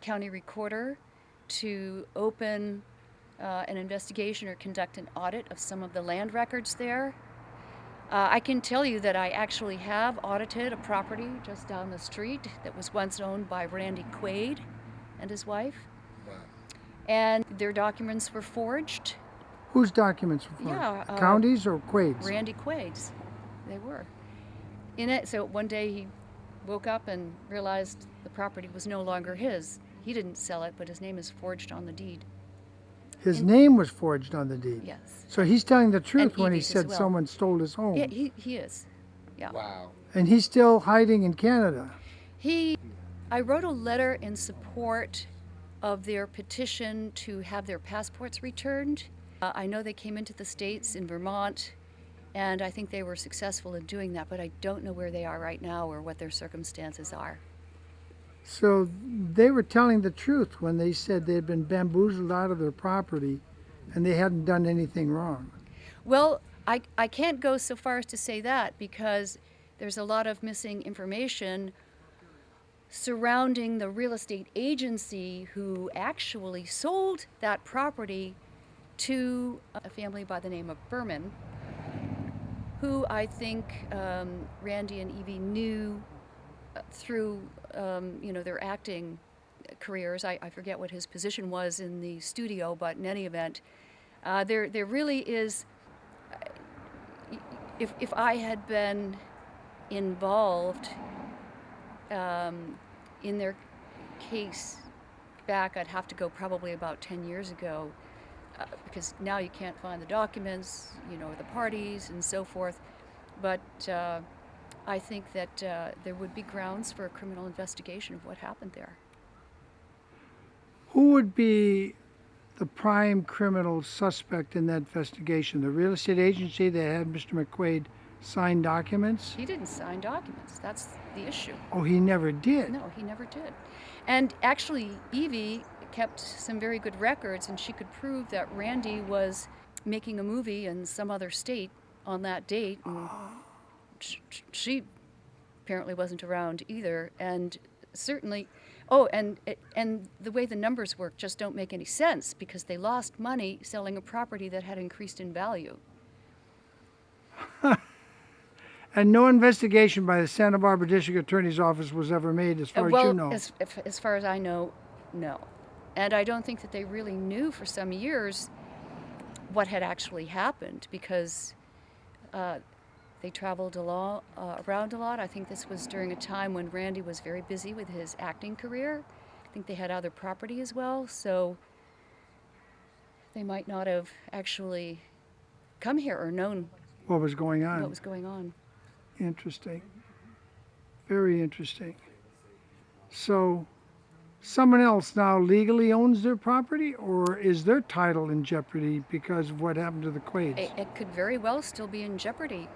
county recorder to open an investigation or conduct an audit of some of the land records there. I can tell you that I actually have audited a property just down the street that was once owned by Randy Quaid and his wife. Wow. And their documents were forged. Whose documents were forged? Yeah, The county's or Quaid's? Randy Quaid's. They were. In it, so one day he woke up and realized the property was no longer his. He didn't sell it, but his name is forged on the deed. His name was forged on the deed? Yes. So he's telling the truth And when he Evie's as said well. someone stole his home? Yeah, he is. Yeah. Wow. And he's still hiding in Canada? I wrote a letter in support of their petition to have their passports returned. I know they came into the States in Vermont, and I think they were successful in doing that, but I don't know where they are right now or what their circumstances are. So they were telling the truth when they said they had been bamboozled out of their property and they hadn't done anything wrong. Well, I can't go so far as to say that because there's a lot of missing information surrounding the real estate agency who actually sold that property to a family by the name of Berman, who I think Randy and Evie knew through their acting careers. I forget what his position was in the studio, but in any event, there really is. If I had been involved in their case back, I'd have to go probably about 10 years ago, because now you can't find the documents, the parties and so forth. But I think that there would be grounds for a criminal investigation of what happened there. Who would be the prime criminal suspect in that investigation? The real estate agency that had Mr. McQuaid sign documents? He didn't sign documents. That's the issue. Oh, he never did? No, he never did. And actually, Evie kept some very good records, and she could prove that Randy was making a movie in some other state on that date. And she apparently wasn't around either, and certainly, and the way the numbers work just don't make any sense because they lost money selling a property that had increased in value. And no investigation by the Santa Barbara District Attorney's Office was ever made, as far as you know? As far as I know, no. And I don't think that they really knew for some years what had actually happened because they traveled around a lot. I think this was during a time when Randy was very busy with his acting career. I think they had other property as well, so they might not have actually come here or known what was going on. What was going on. Interesting. Very interesting. So someone else now legally owns their property, or is their title in jeopardy because of what happened to the Quaids? It could very well still be in jeopardy.